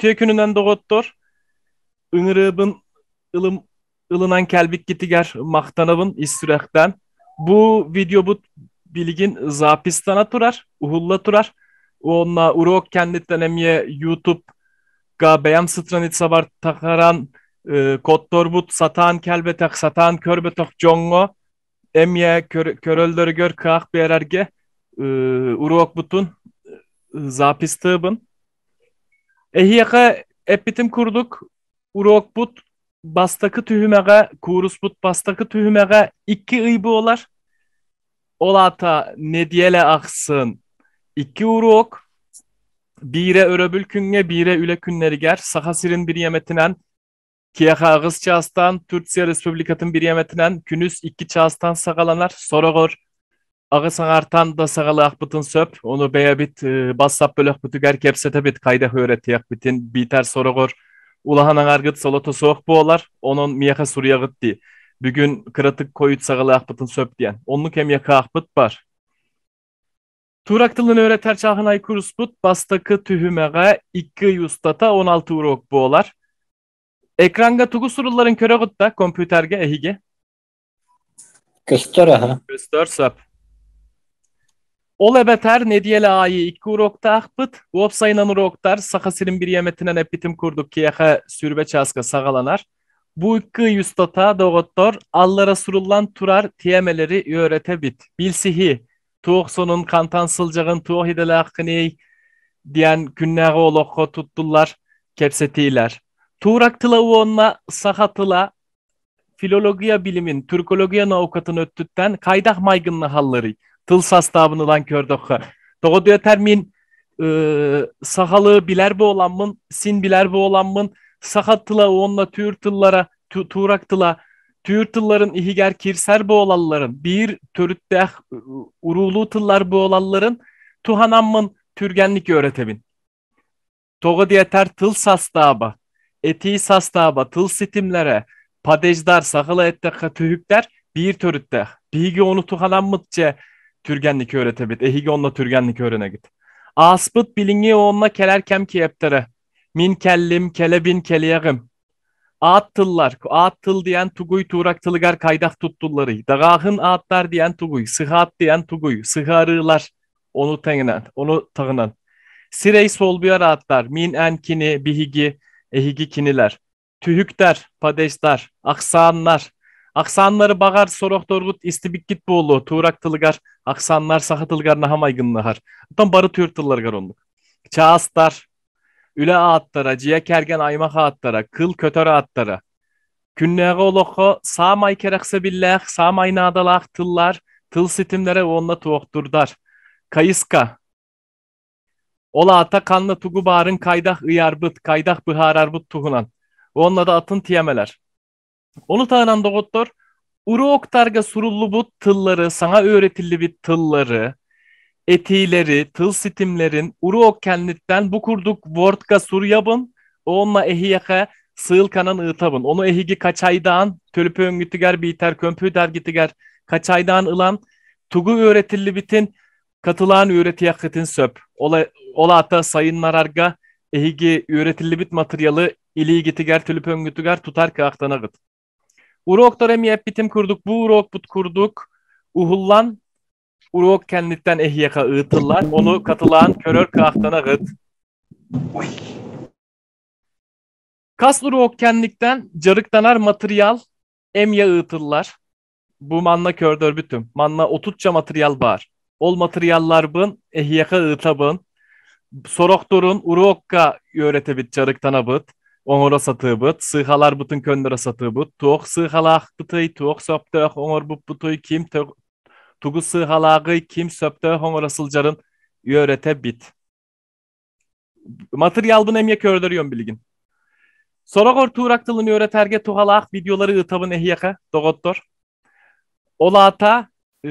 Üte gününden doğuttor, ıngırıbın ılım ılınan kelbik gitiger maktanabın istürekten. Bu video bu bilgin zapistana turar, uhulla turar. Onna urok kenditten emye YouTube ga beyam stranitsa var takaran kodtor but satan kelbetek satan körbetok jongo emye köröldörü gör kağık bererge urok butun zapistığın. Ehiyaka epitim kurduk. Urok but bastakı tühümege, kurus but bastakı tühümege iki ıybu olar. Olata ne diyele aksın. İki urok. Bire öröbül künge, bire üle künleri ger. Sakasirin bir yemetinen, Kiyaka ağız çağıstan, Türkiye Respublikatın bir yemetinen, künüs iki çağıstan sağalanar. Sorogor, ağız ağartan da sağalı akbıtın söp. Onu beya bit, bassap bölük bütüger kepsete bit, kayda öğretiyak bitin, biter sorogor. Ulahanan argıt soloto soğuk bu olar. Onun miyaka surya gıtti. Bugün kıratık koyut sağalı akbıtın söp diyen. Onluk hem yaka akbıt var. Turak tılını öğreter çağın ay kurusput, bastakı tühümege 200 16 urok bu olar. Ekranga tugu surulların köre gıtta, kompüterge ehige. Göster aha. Göster söp. Ol ebeter ne diyele ayı 2 urokta akbıt, uop sayınan uroktar, sakasirin bir yemetinen epitim kurduk ki yaka sürbe çaska sağalanar. Bu 200 doğuttor, allara surullan turar tiyemeleri öğrete bit. Bilsihi, tuğ sonun kantan sılcağın tuğ hidele hakkını diyen künnäge olokko tuttular, kepsetiler. Tuğrak tıla uonna sahatıla filologiya bilimin, Türkologiya naukatın öttütten kaydak maygınlı halları, tıl sastavınılan kördokka. Togo diyor termin sahalı biler bu olanmın, sin biler bu olanmın, sahatıla uonna tüür tıllara, tuğrak tıla, tüür tılların ihiger kirser bu olalların, bir törütteh urulu tıllar bu olalların, tuhanamın türgenlik öğretebin. Togo diyeter tıl sastaba, eti sastaba, tıl sitimlere, padejdar, sakıla ette tühükler, bir törütte. Bihigi onu tuhalanmıtça türgenlik öğretebit. Ehigi onunla türgenlik öğrene git. Aspıt bilingi onunla kelerkem ki eptere. Min kellim, kelebin keliyagım. Ağat tıllar, ağat tıl diyen tuguy tuğrak tılgar kaydak tuttulları. Dağahın ağatlar diyen tuguy, sıhhat diyen tuguy, sıharılar. Onu tağınan, onu tağınan. Sirey solbuya rahatlar, min enkini, bihigi, ehigi kiniler. Tühükler, padeşler, aksanlar. Aksanları bağar sorok dorgut istibik git boğulu, tuğrak tılgar, aksanlar saha tılgar nahamaygınlıhar. Tam barı tür tıllar gar onluk. Çağıstar, üle ağattara, ciye kergen aymak ağattara, kıl kötör ağattara. Künnäge oloko, samay kerekse billah, samay nadalak tıllar, tıl sitimlere onunla tuokturdar. Kayıska, ola ata kanla tugu barın kaydah ıyarbıt, kaydah bıhararbıt tuhunan. Onunla da atın tiyemeler. Onu tağınan doğuttor, uru oktarga surullu bu tılları, sana öğretilli bir tılları, etileri, tıl sitimlerin, uru ok kenditten bu kurduk vortka suryabın, onunla ehiyaka sığıl kanan ıtabın. Onu ehigi kaçaydan, tölüpön gitiger biter, kömpüder gitiger, kaçaydan ılan, tugu öğretilli bitin, katılan öğretiyakitin söp. Ola ata sayın nararga, ehigi öğretilli bit materyalı, ili gitiger, tölüpön gitiger, tutar kağıtana gıt. Urok döremi hep bitim kurduk. Bu urok but kurduk. Uhullan urok kenditten ehyeka ığıtıllar. Onu katılan körör kağıtana gıt. Kas urok kendikten carıktanar materyal emya ığıtıllar. Bu manna kördör bütüm. Manna otutça materyal var. Ol materyallar bın ehyeka ığıtabın. Soroktorun urokka öğretebit carıktana bıt. Oңора satığı bıt. Sığhalar bıtın köndöre satığı bıt. Tuğuk sığhalaq bıtıy, tuğuk söptöğ oңor bıt bıtıy kim tugu sığhalağı kim söptöğ oңora sılcarın öğretebit. Materyal bın emye kördörüyon bilgin. Sorogor tuğrak tılını öğreterge tuhalaq videoları ıtabın ehyeka dogottor. Olata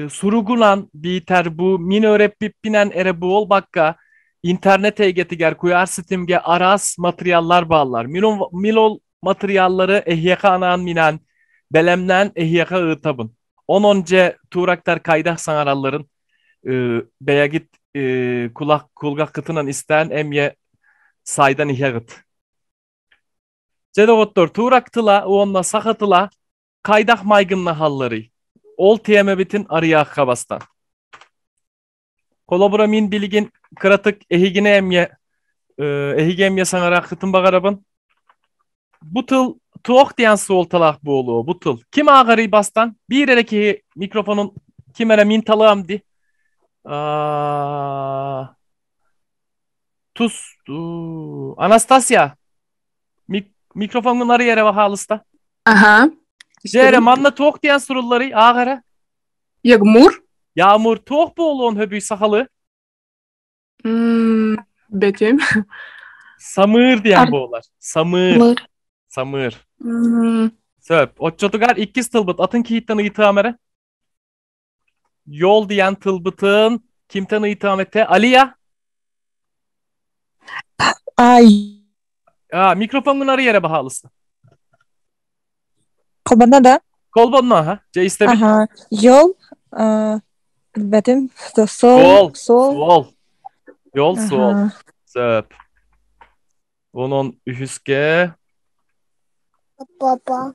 surugulan biter bu min öğretip binen ere bu ol bakka internete getiger kuyar sitimge aras materyallar bağlar. Milol materyalları ehyeka anan minen belemlen ehyeka ıtabın. Ononce tuğraktar kaydah sanaralların beya git kulak kulgak kıtınan isteyen emye saydan ihya gıt. Jedogottor tuğraktıla, uonna sakatıla, kaydak maygınla halları. Ol tiyeme bitin arıya kabastan. Kolobura min biligin kıratık ehigine emye, ehige emye sana rakıtın bagarabın. Bu tıl tuok diyen suoltalak bu olu, bu tıl. Kim ağarı bastan? Bir ereki mikrofonun kimere min talağım di. Aa, tus, Anastasia, mikrofonun arı yere bahalısta. Aha. Jere manna tuok diyen surulları ağara. Yağmur. Yağmur tuok bu oluğun höbüy sakalı. Betim. Samır diyen bu olar. Samır. Samır. Söp. Otçotugar ikiz tılbıt. Atın kihitten ıyıtamere. Yol diyen tılbıtın kimten ıyıtamete? Aliya. Ay, Mikrofonun arı yere bahalısı. kolbanda da. Kolbonma ha. Ceiste bir. Aha. Yol. Betim. Sol. Sol. Sol. Sol. Yol Aha. sol. Söp. Onun ühüske. Baba.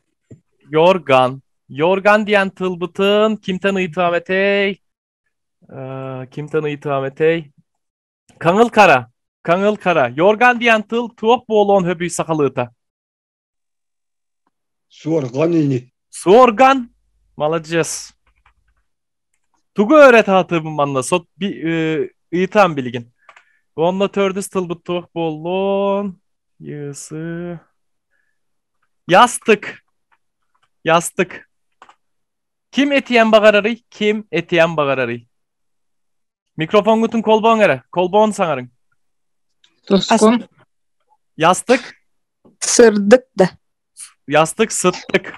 Yorgan. Yorgan diyen tılbıtın kimten ıyıtamete? Kimten ıyıtamete? Kanıl kara. Kanıl kara. Yorgan diyen tıl tuok bu oluğun höbüy sakalığıta. Sorganini. Sorgan. Молодец. Tugu öğret hatırım bana. Sot bir ıyıtan bilgin. Onunla tördüs tılbıt tuğuk bollon. Yısı. Yastık. Yastık. Kim etiyen bagararı? Kim etiyen bagararı? Mikrofon gutun kolbon gara. Kolbon sanarın. Toskun. Yastık. Sırdık da. Yastık sıttık.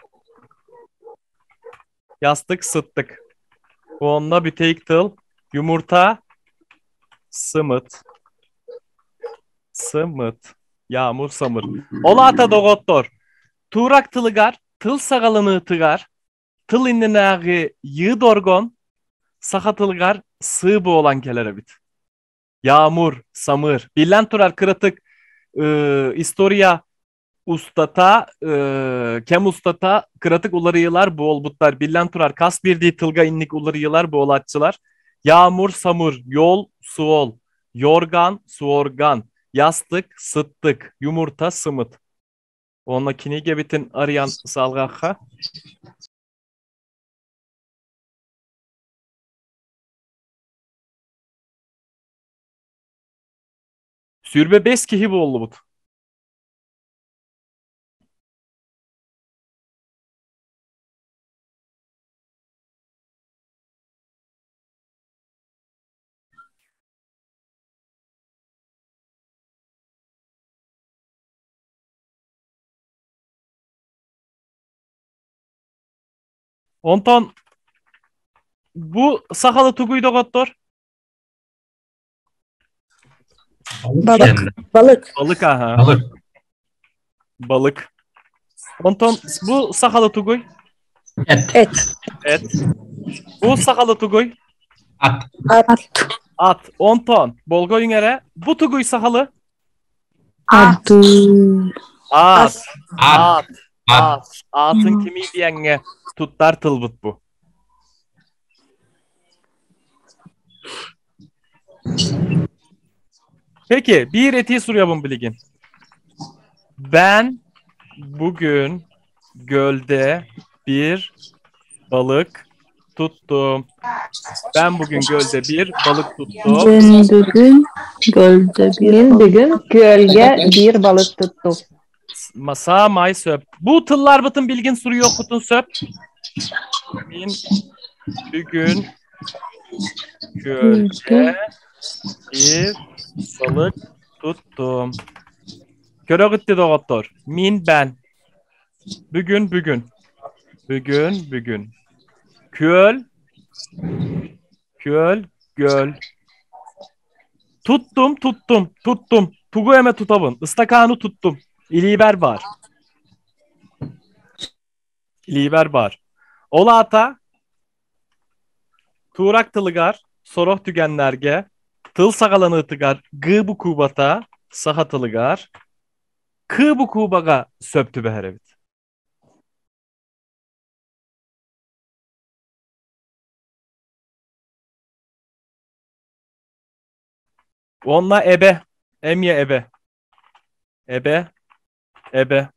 Yastık sıttık. Onunla büteyik tıl. Yumurta. Sımıt. Sımıt. Yağmur samır. Olata dogottor. Tuğrak tılıgar. Tıl sagalını tıgar. Tıl inninägi yığ dorgon. Saka tılgar. Sığ bu olan kelere bit. Yağmur, samır. Billen turar kırıtık. İstoriya ustata, kem ustata kıratık uları yılar bu olbutlar. Billen turar kas bir di tılga innik uları yılar bu olatçılar. Yağmur, samur, yol, suol. Yorgan, suorgan. Yastık, sıttık. Yumurta, sımıt. Onunla kinige bitin arayan salgakha. Sürbe beskihi bu oldu but. Ondan bu sakalı tuguy dogottor. Balık. Balık. Balık aha. Balık. Balık. Ondan bu sakalı tuguy. Et. Et. Et. Bu sakalı tuguy. At. At. At. Ondan bolgoyun ere. Bu tuguy sakalı. Adı. At. At. At. At. Atın kimi diyenge tuttar tılbıt bu. Peki bir eti soruyorum bilgin. Ben bugün gölde bir balık tuttum. Ben bugün gölde bir balık tuttum. Ben bugün gölge bir balık tuttum. Masa may söp. Bu tıllar bıtın bilgin soruyor kutun söp. Ben bugün gölde bir balık tuttum. Köre gitti doktor. Min ben. Bugün. Bugün. Köl. Göl. Tuttum. Tugu eme tutabın. Istakanı tuttum. İliber var. Ola ata. Tuğrak tılıgar. Soroh tügenlerge. Tıl sagalanı tıgar. Gı bu kubata. Saha tılıgar. Kı bu kubaga söptü beherevit. Onunla ebe. Emye ebe. Ebe. Ebe.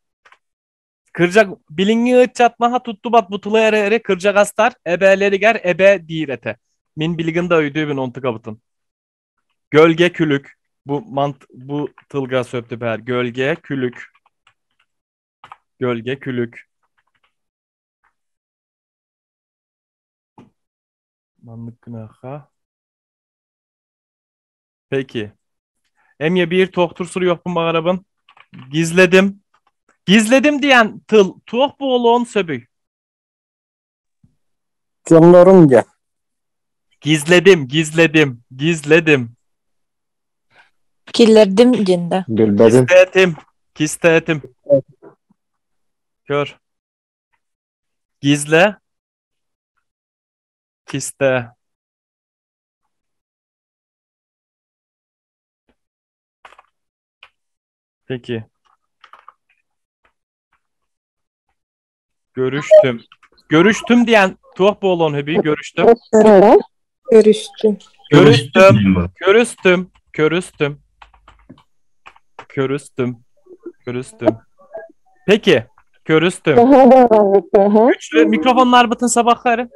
Kırcak bilingi çatmaha tuttu bat butulu ere kırcak astar ebeleri ger ebe direte. Min bilgin da öydü bin ontu kabıtın. Gölge külük. Bu tılga söptü beher. Gölge külük. Gölge külük. Manlık günaha. Peki. Emye bir tohtur suru yok bu mağarabın. Gizledim. Gizledim diyen tıl. Tuğ bu oğlun söbüy. Canlarımca. Gizledim. Gizledim. Killerdim cinde. Bilbedim. Kistetim. Kör. Gizle. Kiste. Peki. Görüştüm diyen tuğ bu oğlun hübü. Görüştüm. Görüştüm. Körüstüm. Peki. Körüstüm. Güçlü mikrofonlar bıtın sabahları.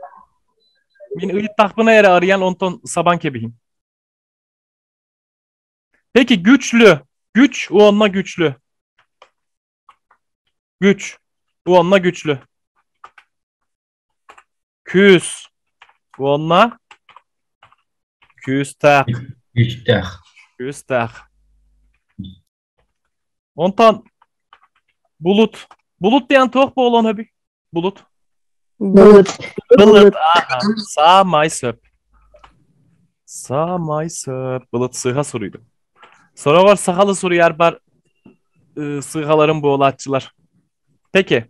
Min ıyıt takbına yere arayan onton saban kebihim. Peki güçlü. Güç o onunla güçlü. Güç. Bu onunla güçlü. Küs. Bu onunla küstek. Küstek. Ondan bulut. Bulut diyen toh bu olan abi. Bulut. Bulut. Aha. Sağ may söp. Bulut sığha soruydu. Sonra var sakalı soru yer bar sığhaların bu olatçılar. Peki.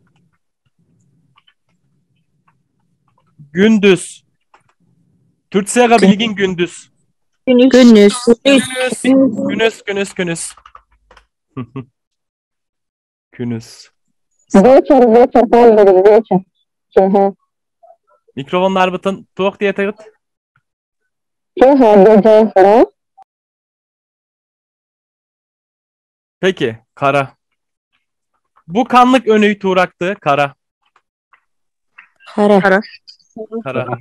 Gündüz. Türkçe'ye bilgin gündüz. Gündüz. Günüz. Günüz. Mikrofonlar bıtın. Tuğuk diye tağıt. Peki. Kara. Bu kanlık önüyü tuğraktı. Kara. Kara.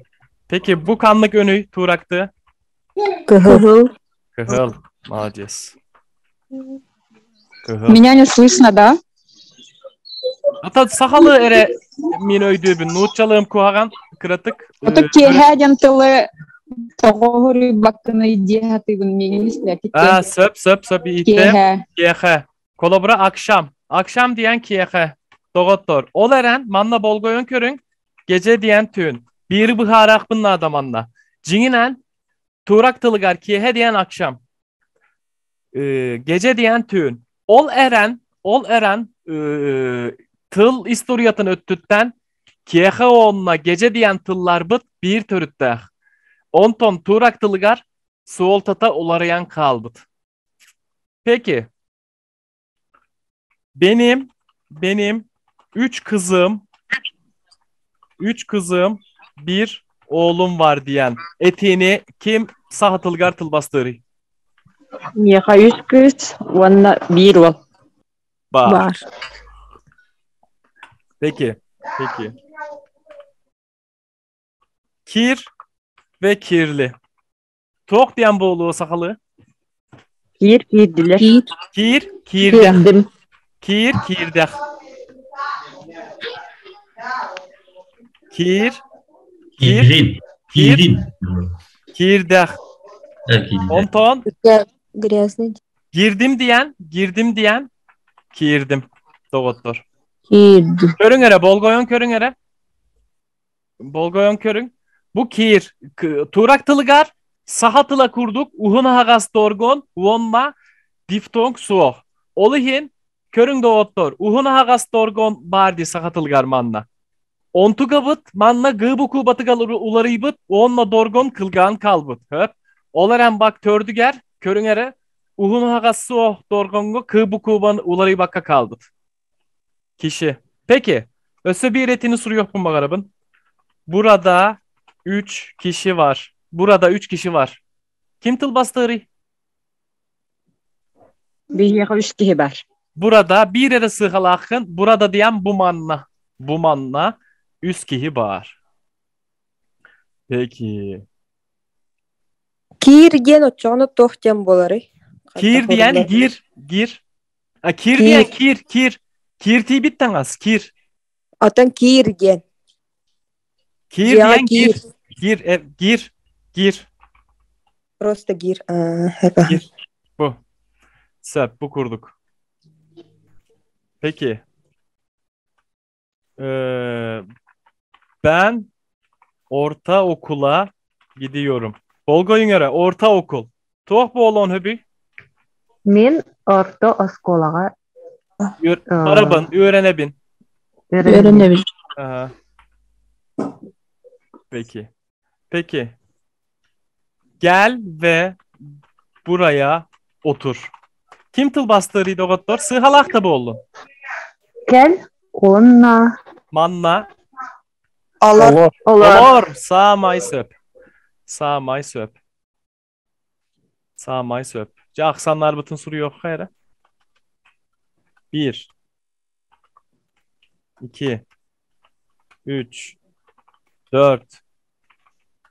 Peki bu kanlık önüyü tuğraktı. Kıhıl. Kıhıl. Молодец. Kıhıl. Меня не слышно, да? Ata sakalı ere min öydübün. Nuçalığım kuhagan kıratık. Это кехаден тылы тоғыры бакыны идея тыгын менелисля Söp ite. кеха. Kiyehe. Kolobra akşam. Akşam diyen kiyehe. Doğottor. Ol eren manla bolgoyon körün. Gece diyen tüğün. Bir bıharak bunun adamanla. Cinginen tuğrak tılıgar kiyehe diyen akşam. Gece diyen tüğün. Ol eren tıl istoriyatın öttütten kiyehe onunla gece diyen tıllar bıt bir törütte. Onton tuğrak tılıgar suoltata olarayan kalbıt. Peki. Benim üç kızım, bir oğlum var diyen etiğini kim sahatılgar tılbastırı? Меха үч кыз, ванна бир ол. Var. Peki. Kir ve kirli. Tok diyen boğuluğu sakalı. Кирдилер. Kirdek. Кирдим. Kirdek. Kirdek. Onton Грязный. girdim diyen kirdim. Doğuttur. Girdi. Körün körün. Bu kir. Turak tılıgar. Sahatıla kurduk. Uhun hagas dorgon. Wonma. Diftong suoh. Olihin. Körün doğuttur. Uhun hagas dorgon bardi sahatılgar manna. Ontu gabıt. Manna gıbu kubatı galır ularıybıt. Onma dorgon kılgan kalbıt. Höp. Olaren bak tördüger. Körün ere. Uhun soğuk dorgongo kıbu kuban uları bakka kaldı. Kişi. Peki. Öse bir etini soruyor bu bagarabın. Burada 3 kişi var. Burada 3 kişi var. Kim tıl bastırı? Bir üç kişi var. Burada bir yere sığalakın. Burada diyen bu manna. Bu manna 3 kişi var. Peki. Kir gen oçağını tohtem bolary. Kir diyen gir. Kir diyen kir. Kir ti bitten az. Kir. Atan kir gen. Kir Ya, diyen kir. Gir. Prosta gir. Heka. Gir. Bu. Söp bu kurduk. Peki. Ben ortaokula gidiyorum. Bolgoyun göre ortaokul. Toh bu olan hobi. Men orta oskolaga Barabın, öğrenebin. öğrendim. Aha. Peki. Gel ve buraya otur. Kim tıl bastırıydı doktor? Sığhalak da bu oğlum. Gel onna Manna. Alar. Olur. Sağ may söp. Aksanlar bütün soru yok hayra. 1 2 3 4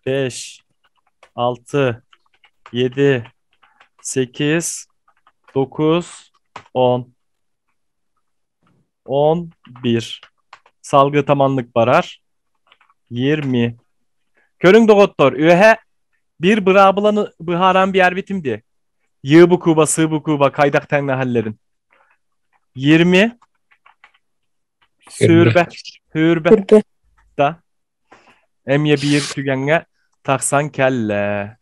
5 6 7 8 9 10 11 salgı tamanlık barar 20 körün doktor ühe bir bırabılanı bıharan bir yer bitimdi. Yığ bu kuba sığ bu kuba kaydak tenle hallerin 20 hürbe Hürbe. da emye bir tügenge taksan kelle.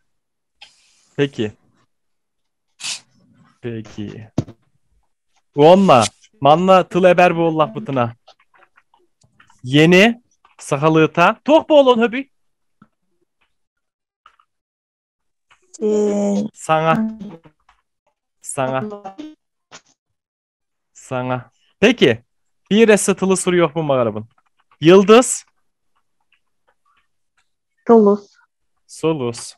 Peki. Onunla manla tıl eber bu Allah bıtına. Yeni sakalığıta toh bu olan hobi. Sana. Peki. Bir esıtılı soru yok mu mağarabın? Yıldız. Solus.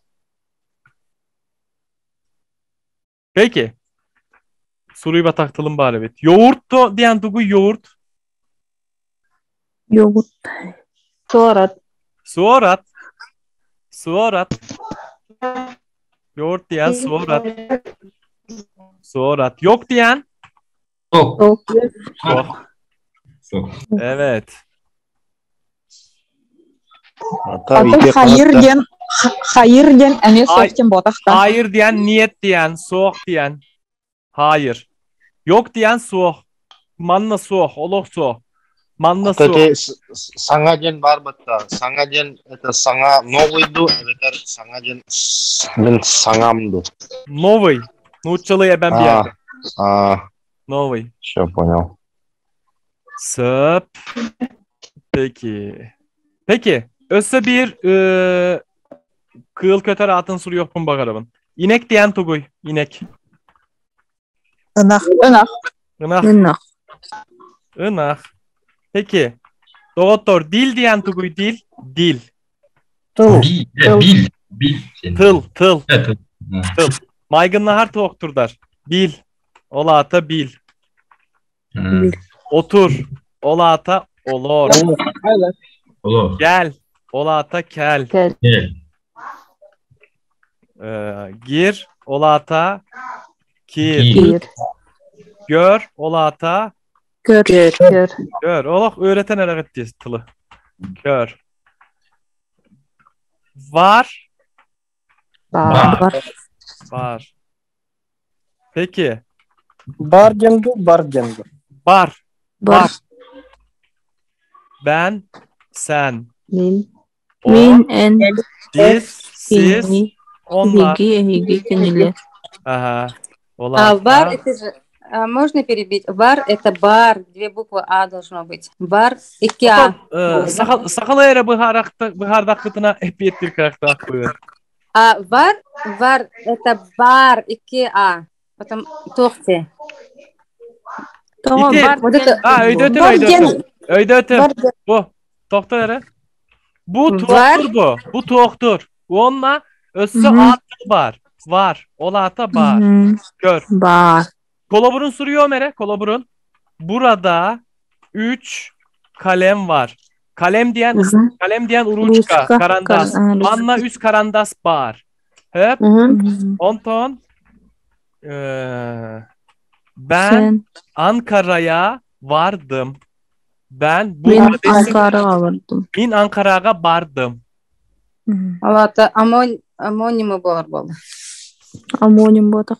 Peki. Soruyu bataktalım bari bet. Yoğurt da diyen dugu yoğurt. Yoğurt. Suorat. Yoğurt diyen suorat. Yok diyen Sok. evet. Ata hayır gen ene soktem botakta. Hayır diyen niyet diyen soğuk diyen. Hayır. Yok diyen soğuk. Manna soğuk. Olok soğuk. Manna soğuk. Kata sangajen var batta. Sangajen это сanga новыйду, это sangajen мен сангамду. Новый. Нучалые ben bir yerde. Новый. Все понял. Söp. Peki. Össe bir kığıl köter atın suru yok mu bakarabın. İnek diyen tuguy. İnek. Inak. Peki. Doktor dil diyen tuguy dil. Bil. Tıl. Maygınla har tohtur dar. Bil. Ola ata bil. Otur. Ola ata olur. Olur. Gel. Ola ata kel. Gel. Gir. Ola ata kir. Gör. Ola ata gör. Olak öğreten hareket tılı. Gör. Var. Peki. Bar. Ben, sen. O, Min en. siz, onlar. Higi. Ага. Ола. Бар, это же, можно перебить? Бар – это бар, 2 буквы А должно быть. Бар и кя. Сақалы әрі бұхардақ бұтына әпеттір қақтақ бұйыр. Var – это бар и кя. Потом тохте. Tamam, İti. var Вот это Öydötüm, Var öydötüm. gen- Öydötüm. var gen- Bu. Toktu ere. Bu Var. toktur bu. Bu toktur. Onunla össü Hı hı. atı var. Var. Ola ata var. Gör. Бар. Kolaburun soruyor mere. Kolaburun. Burada 3 kalem var. Kalem diyen Мгм. kalem diyen uruçka, Ручка, karandas. ручка. Anla üst karandas bar. Hep Мгм. onton ben Sen. Ankara'ya vardım. Ben bu Мен adresin Анкараға бардым. min Ankara'ya vardım. Мгм. Алата амонимы болар болды. Амоним бодық.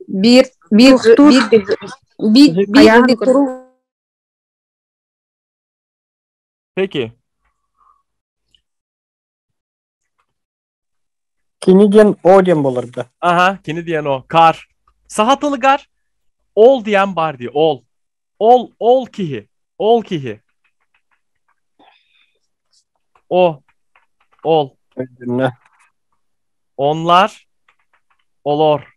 Bir Тохтур. Аяғы bir көріп. Peki. Kini diyen o diyen bolurdu. Aha, kini diyen o. Kar. Sahatılı gar. Ol diyen bar diye. Ol. Ol kihi. Ol kihi. O. Ol. Ne? Onlar olor.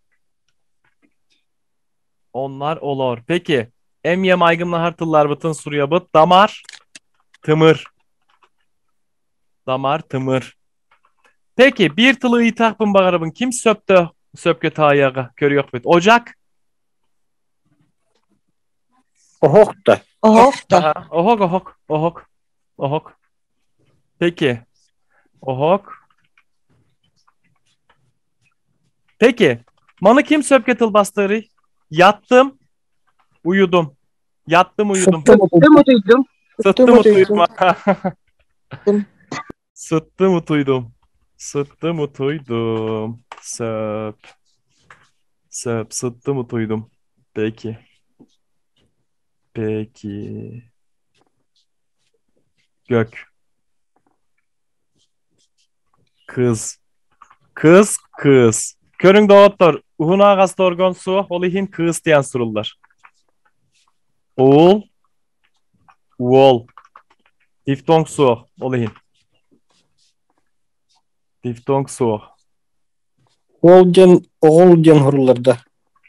Onlar olor. Peki. Emye maygımla hartıllar bıtın suruya bıt. Damar. Tımır. Damar tımır. Peki. Bir tılı itahpın bağırabın. Kim söptü? Söpke tayağı. Körüyor bit. Ocak. Ohok da. Ohok da. Aha. Ohok. Peki. Ohok. Peki. Manı kim söpke tıl bastırı? Yattım. Uyudum. Yattım uyudum. Sıttım otuydum. Sıttım utuydum. Sıttım. Sıttım utuydum. Sıttım utuydum. Sıttım utuydum. Peki. Gök. Kız. Kız. Körün doğuttur. Uhun ağası torgon su. Olihin kız diyen surullar. Oğul. Uol. Diftong su. Olihin. Diftong su. Oğul diyen hurullarda.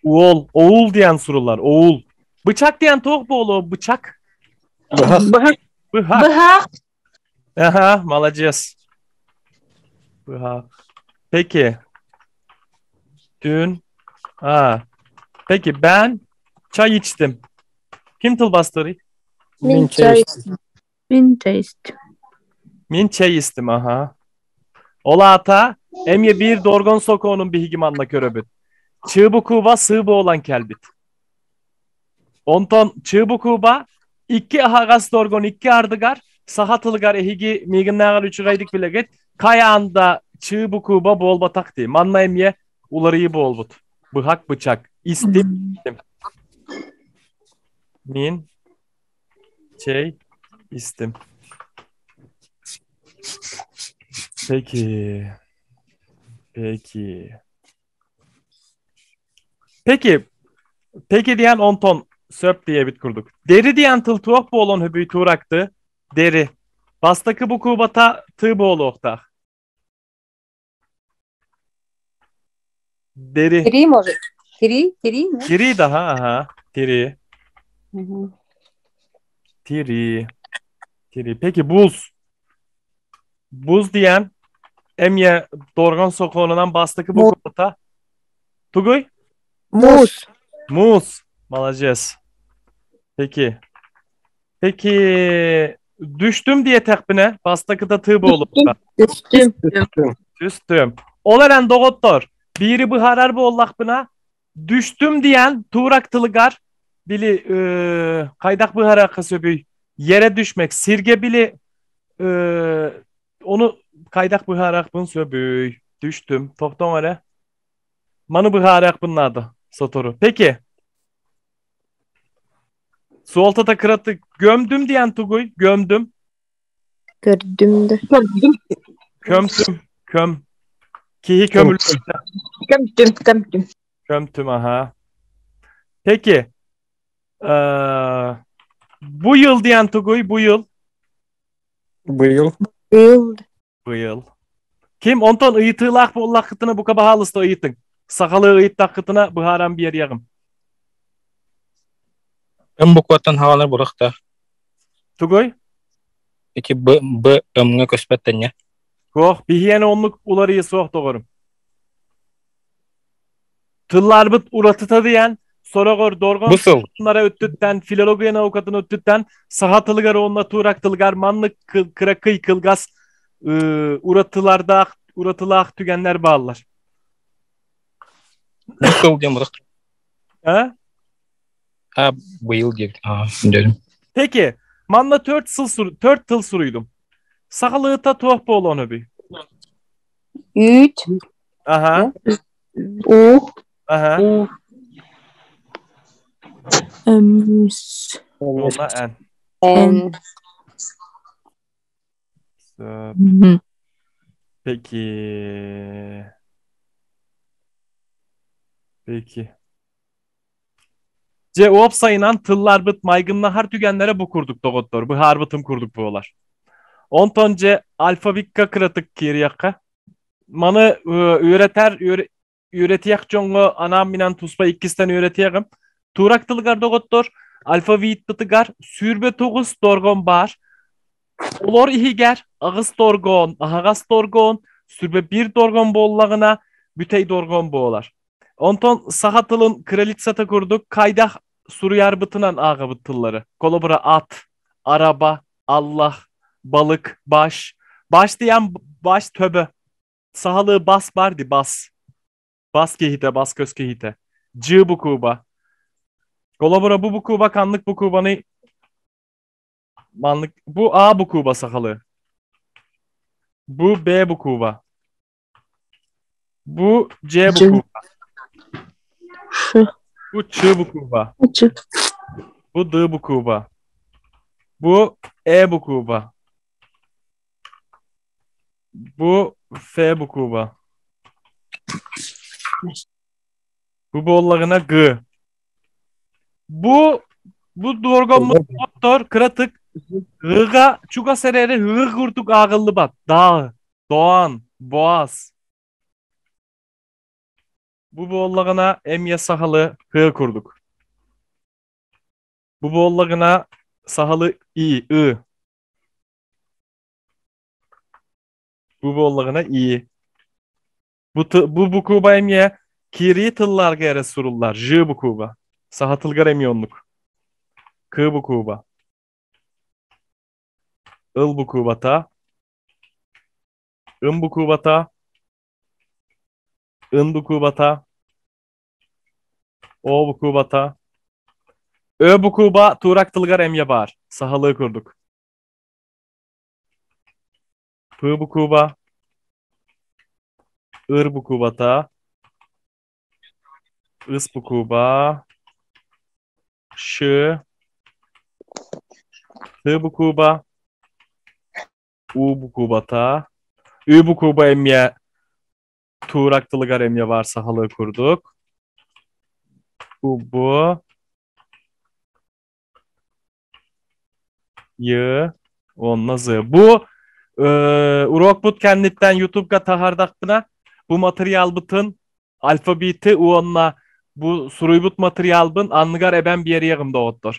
Uol. Oğul diyen surullar. Oğul. Bıçak diyen toğ bu oğlu. Bıçak. Bıhak. Bıhak. Aha, malacağız. Bıhak. Peki. Dün. Peki ben çay içtim. Kim tıl bastırı? Min çay. Мен чай içtim. Min çay istim aha. Ola ata emye bir dorgon sokoğunun bir higimanla köröbüt. Çığ bu kuba sığ bu olan kelbit. Onton çığ bu kuba iki ahagas dorgon iki ardıgar sahatılgar ehigi miginnagar üçügaydık bile git. Kayağında çığ bu kuba bol batak diye. Manna emye ularıyı bol but. Bıhak bıçak. İstim. Min çay istim. Peki. Peki diyen onton söp diye bit kurduk. Deri diyen tıl tuğuk bu olan hübüy tuğraktı. Deri. Bastakı bu kubata tığ bu olu okta. Deri. Три, может. Три, нет? Tiri daha aha. Tiri. Мгм. Tiri. Peki buz. Buz diyen emye dorgan sokoğundan bastakı bu kubata. Tuguy. Muz. Muz. Malacağız. Peki. Düştüm diye tekbine. Bastakı da tığ bu olup da. Düştüm. Düştüm. Olaren doğuttor. Biri bıharar bu ollak bına. Düştüm diyen tuğrak tılıgar. Bili kaydak bıharar kasöbüy. Yere düşmek. Sirge bili onu kaydak bıharak bun söbüy. Düştüm. Tokton öyle. Manı bıharak bunun adı. Sotoru. Peki. Suolta da kıratı gömdüm diyen Tuguy. Gömdüm. Gördüm de. Köm. Kihi kömül. Gömdüm. Kömtüm aha. Peki. Bu yıl diyen Tuguy. Bu yıl. Yıl. Kim? Onton ıyıtığlak bu ollak kıtına bu kaba halısta ıyıtın. Sakalı ıyıt takıtına bıharan bir yer yağım. Ben bu kuattan havalar bıraktı. Tugoy? Peki bu ömrüne kösbetten ya. Yok, bihiyene onluk ularıyı soğuk doğurum. Tıllar bıt uratıta diyen, sonra gor dorgon Busıl. bunlara öttütten, filologiyen avukatını öttütten, sahatılıgar onunla tuğraktılgar, manlık kırakıy kılgaz, uratılarda, uratılak tügenler bağlılar. Busıl diye bıraktı. Ha? Ha bu yıl gibi. Dedim. Peki, manla 4 tıl suruydum. Sakalığı tuhaf bu olan öbü. 3. Aha, aha. Ömüs. Ona en. En. Peki. Peki. Cevap sayınan tıllar bıt maygınla har tügenlere bu kurduk doktor. Bu harbıtım kurduk bu olar. 10 tonce alfabikka kıratık kiriyakka. Manı üretiyek jongo anam minan tuspa ikkisten üretiyekim. Turak tılgar doktor. Alfabit bıtıgar. Sürbe toğuz dorgon bar. Olor ihiger. Ağız dorgon. Ahagaz dorgon. Sürbe bir dorgon bollağına. Bütey dorgon boğular. Onton sahatılın kralitsata kurduk. Kaydah suruyar bıtınan ağa bıtılları. Kolobra at, araba, Allah, balık, baş. Baş diyen baş töbe. Sahalığı bas bardi bas. Bas kehite, bas köz kehite. Cı bu kuba. Kolobra bu kuba kanlık bu kubanı manlık. Bu A bu kuba sahalı. Bu B bu kuba. Bu C bu kuba. Bu Ç bu kuba. Bu D bu kuba. Bu E bu kuba. Bu F bu kuba. Bu bollağına G. Bu dorgon motor kıratık. Hıga çuga sereri hıgı kurtuk ağıllı bat. Dağ, Doğan, Boğaz. Bu bollağına emye sahalı hı kurduk. Bu bollağına sahalı i, ı. Bu bollağına i. Bu kuba emye kiri tıllar gere surullar. J bu kuba. Sahatılgar emyonluk. K bu kuba. Il bu kubata. In bu kubata. In bu kubata. O bu kubata. Ö bu kuba turak tılgar emye bar. Sahalığı kurduk. P bu kuba. Ir bu kubata. Is bu kuba. Ş. T bu kuba. U bu kubata. Ü bu kuba emye turak tılgar emye var sahalığı kurduk. Bu. Y. Onunla Z. Bu Urokbut kenditten YouTube'ga tahardaktina bu materyal bıtın alfabeti uonna bu suruybut materyal bın anlıgar eben bir yeri yağımda ottur.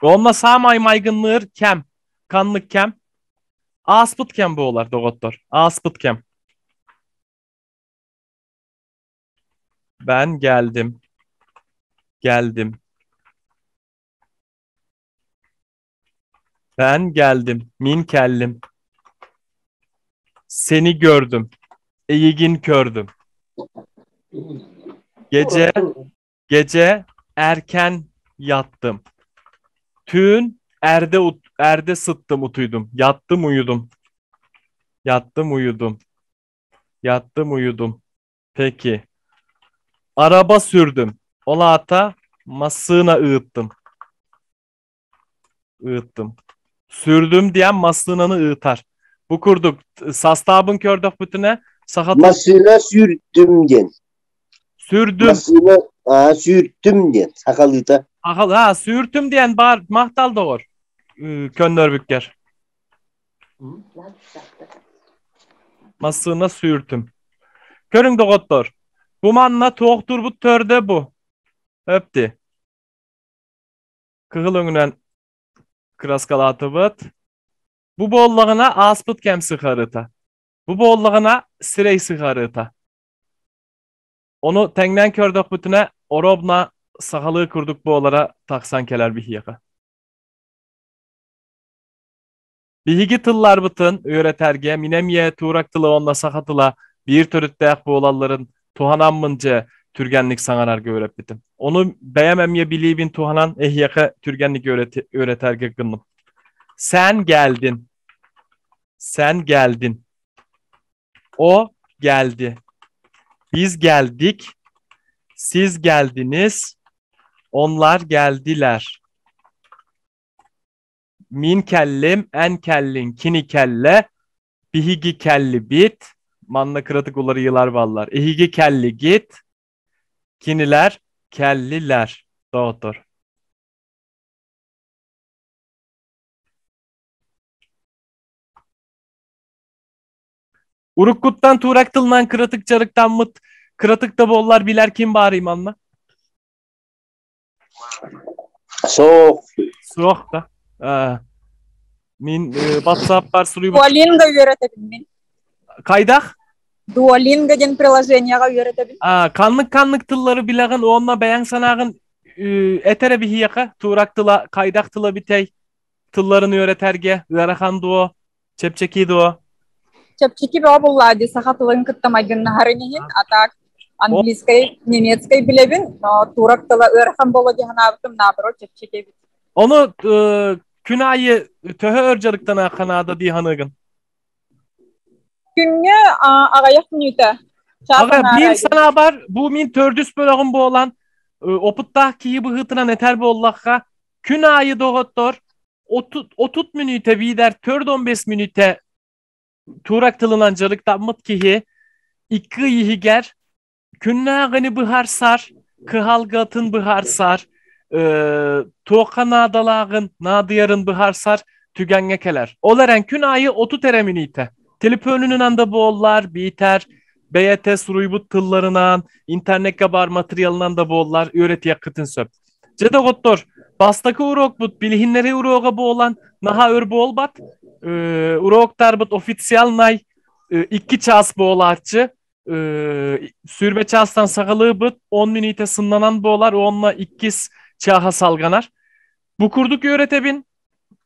Onunla sağmay maygınlığır kem. Kanlık kem. Aspıt kem bu olar doktor. Aspıt kem. Ben geldim. Geldim. Ben geldim. Min kellim. Seni gördüm. Eyigin kördüm. Gece erken yattım. Tün erde sıttım utuydum. Yattım uyudum. Yattım uyudum. Yattım uyudum. Peki. Araba sürdüm. Ola ata masığına ığıttım. Iğıttım. Sürdüm diyen maslığını ığıtar. Bu kurduk. Sastabın kördük bütüne. Masına sürttüm diyen. Sürdüm. Masına sürttüm diyen. Sakalı da. Ha sürtüm diyen bar mahtal doğur. Könnör bükker. Masığına sürtüm. Körün doktor. Bu manna toğtur bu törde bu. Öpti. Kıgıl öňünen kraskalatı bıt. Bu bollagına aspıt kem sıkarıta. Bu bollagına sirey sıkarıta. Onu teňden kördük bütüne orobna sagalığı kurduk bu olara taksan keler bihiyaka. Bihigi tıllar bıtın öğreterge minemye tuğrak tılı onna sakatıla bir törüttəyak bu olalların tuhananmınca türgenlik sanararga öğrep bitim. Onu beyememye bilibin tuhanan ehyaka türgenlik öğreterge gındım. Sen geldin. Sen geldin. O geldi. Biz geldik. Siz geldiniz. Onlar geldiler. Min kellim, en kellin, kini kelle, bihigi kelli bit, manna kıratık oları yılar vallar. Ehigi kelli git, kiniler, kelliler. Doğrudur. Urukkuttan tuğrak tılınan kıratık çarıktan mıt, kıratıkta bollar biler kim bari manna? Soğuk. Soğuk da. Min WhatsApp var suruyu Duolingo öğretebilmin. kaydak. Duolingo den приложениега öğretebil. Kanlık tılları bilagın onunla beyan sanagın etere bir hiyaka tuğrak tıla kaydak tıla bitey tıllarını öğreterge ıarakan duo çepçeki duo. Чепчики бабуллади сахатылын кыттамайгынна харынихин атак английский, немецкий билебин, турак тыла öğretmen bolo diye hanabıtım nabro çepçiki. Onu künayı töhe örcarıktan akanada diye hanıgın. Günge ağayak nüte. Aga min sana haber bu min tördüs bölüğün bu olan oputta ki bu hıtına neter bu Allah'a künayı doğuttor 30 minüte bider tört 15 minüte turak tılınan carıkta mıt kihi iki yihiger künnağını bıhar sar kıhalgatın bıhar sar toğka nadalağın nadiyarın bıhar sar tügenge keler. Olaren künayı 30 tere minüte. Telefonunun anda bollar biter. BYT suruybut tıllarından, internet kabar materyalinden da bollar öğreti yakıtın söp. Ceda gottor, bastaki urok but, bilhinleri uroga bolan, naha ör bol bat, uroktar but ofisyal nay, 2 ças bolarçı, sürbe çastan sağalığı but, 10 minite sınlanan bolar, onunla 2 çaha salganar. Bu kurduk öğretebin,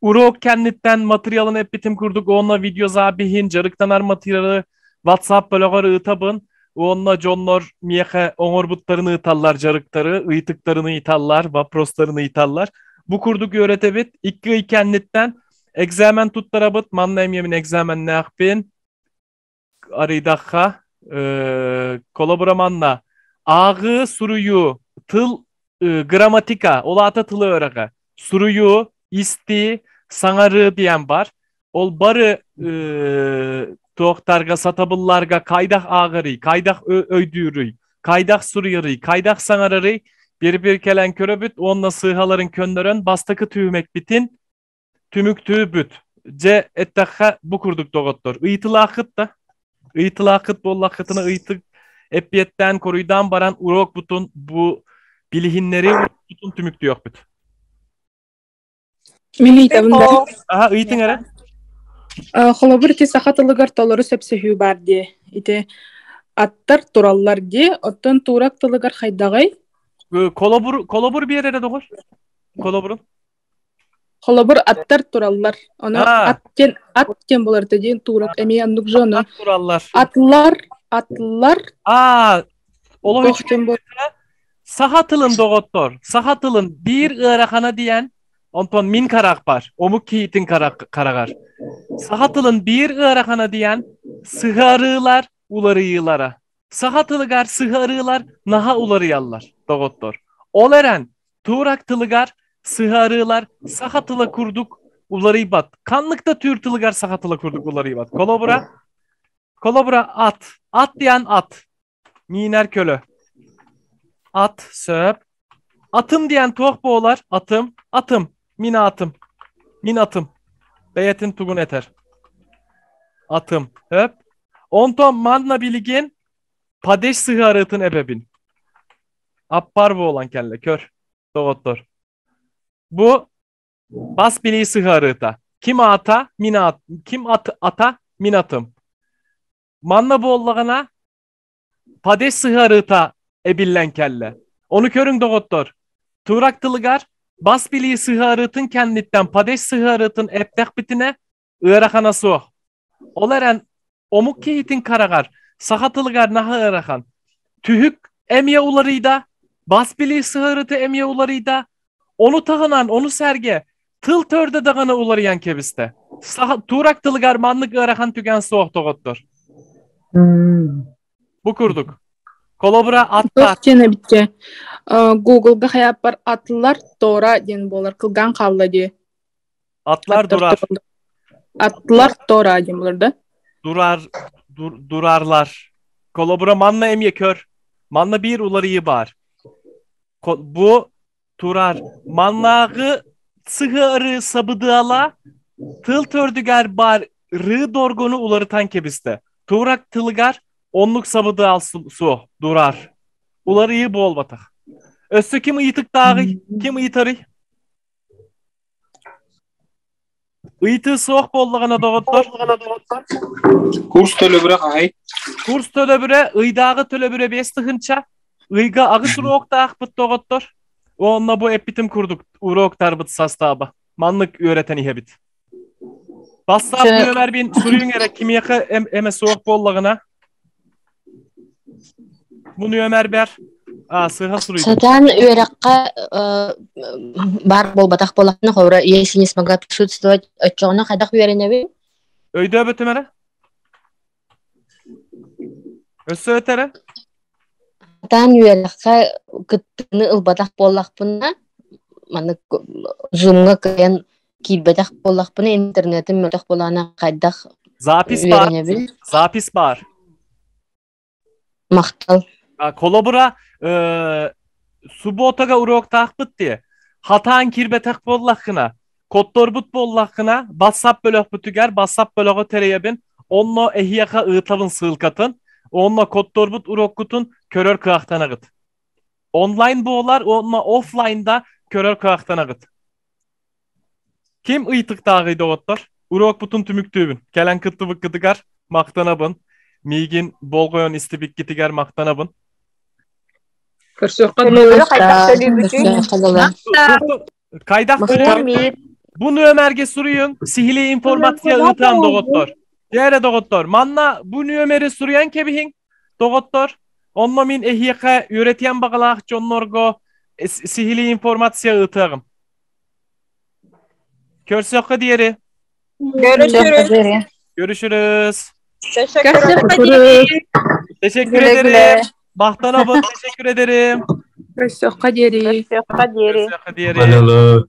urok kenditten materyalını hep bitim kurduk, onunla video zabihin, carıktanar materyali, WhatsApp bölüğü ıtabın, onunla jonlar miyehe oňor butlarını ıtallar, jarıktarı, ıytıklarını itallar, vaproslarını itallar. Bu kurduk öğretebit, iki ikennitten egzamen tuttarabıt, manna emyemin egzamen ne akbin, arıydakha, kolaboramanla, ağı suruyu, tıl, gramatika, olata tılı öğrege, suruyu, isti, sanarı diyen var. Ol barı tohtarga, satabıllarga kaydak ağırı, kaydak öydürü, kaydak suruyarı, kaydak sanararı bir kelen köröbüt, onunla sığhaların köndörön, bastakı tüymek bitin, tümük tüy büt. Ce ettakha bu kurduk doğuttor. Iytılakıt da, ıytılakıt bollakıtını ıytık, epiyetten koruydan baran urok butun, bu bilihinleri butun tümük yok büt. Milita bunda. Aha, ıytın ara. Холобур ити сахатылыгар толору сөпсөһүү бар ди. Ити аттар тураллар ди. Оттон турак тылыгар хайдагай. Kolobur bir yere doğur. Koloburun. Холобур аттар тураллар. Onu atken болар dedi турак эми андык жону. Turallar. Atlar. Ola üçgen sahatılın doğuttor. Sahatılın bir ırakana diyen onton min karak var. Omuk kiyitin karagar. Sahatılın bir ırakana diyen sıharılar ularıyılara. Sahatılıgar sıharılar naha ularıyallar. Doğuttor. Oleren tuğrak tılıgar sıharılar sahatıla kurduk ularıyı bat. Kanlıkta tür tılıgar sahatıla kurduk ularıyı bat. Kolobura at. At diyen at. Miner kölö. At söp. Atım diyen toh boğlar. Atım. Atım. Mina atım. Min atım. Beyetin tugun eter. Atım. Höp. Onton manna biligin. Padeş sıharıtın ebebin. Appar bu olan kelle kör. Doktor. Bu bas biliği sıharıta. Kim ata? Minat. Kim ata? Minatım. Manna bollağına padeş sıharıta ebillen kelle. Onu körün doktor. Turak tılıgar bas biliği sıharıtın kenditten padeş sıharıtın eptek bitine ırakana soğuk. Olaren omuk kehitin karagar. Sahatılıgar naha ırakan. Tühük emye ularıyda. Bas biliği sıharıtı emye ularıyda. Onu tağınan, onu serge. Tıl törde dağını ularayan kebiste. Turak tılıgar manlık ırakan tügen soğuk doktor. Bu kurduk. Kolobra atlar. Yok jene bitce. Google'ga hayap bar atlılar tora den bolar kılgan kavla diye. Atlar durar. Atlılar tora den bolar da. Durarlar. Kolobra manna emye kör. Manna bir ularıyı bar. Bu turar. Mannağı sıhırı sabıdığala tıl tördüger bar rı dorgonu ularıtan kebiste. Turak tılıgar onluk sabıdığı al su durar. Ularıyı bol batak. Össü kim ıyıtık dağı? Kim ıyıtarı? Iyıtığı soğuk bollağına doktor. Kurs tölöbüre hay. Kurs tölöbüre, ıydağı tölöbüre bestıhınça. Iyga ağı soğuk dağı bıt doktor. Onunla bu epitim kurduk. Uroktar bıt sastaba. Manlık öğreten ihebit. Bassab Ömer bin suruyun gerek kimyaka eme soğuk bollağına. Bunu Ömer ber. Sıha suruydu. Satan öğrekka bar bol batak bolakna kovra yesinis maga prisutstvovать отчёгына кайдак үйренеби? Öyde öbötümere? Össö ötere? Satan öğrekka gıttını ılbatak bolakpına mаны zoomga kıyan kilbetak bolakpına internetin mötak bolana kaydak Zapis bar. Zapis bar. Maktal. Kolobura subotaga urok takbıt diye. Hatan kirbetak bollakına. Kottorbut bollakına. Bassap bölök bütüger. Bassap bölögü tereyebin. Onunla ehiyaka ığıtavın sığılkatın. Onunla kottorbut urokkutun körör kıaktana gıt. Online boğlar. Onunla offline'da körör kıaktana gıt. Kim ıytık dağıydı otlar? Urok butun tümüktüğün. Kelen kıttı bıkkıdıgar. Maktanabın. Migin bolgoyon istibik gitiger maktanabın. Kaydak bölüm. Bunu Ömer'ge suruyun. Sihili informasya ıtan doktor. Diğer doktor. Manna bunu Ömer'e suruyan kebihin. Doktor. Onunla min ehiyaka üretiyen bağalaq jonnorgo sihili informasya ıtağım. Körsökü diğeri. Görüşürüz. Görüşürüz. Teşekkür ederim. Bahtanabın teşekkür ederim. Körsökü diğeri. Körsökü diğeri.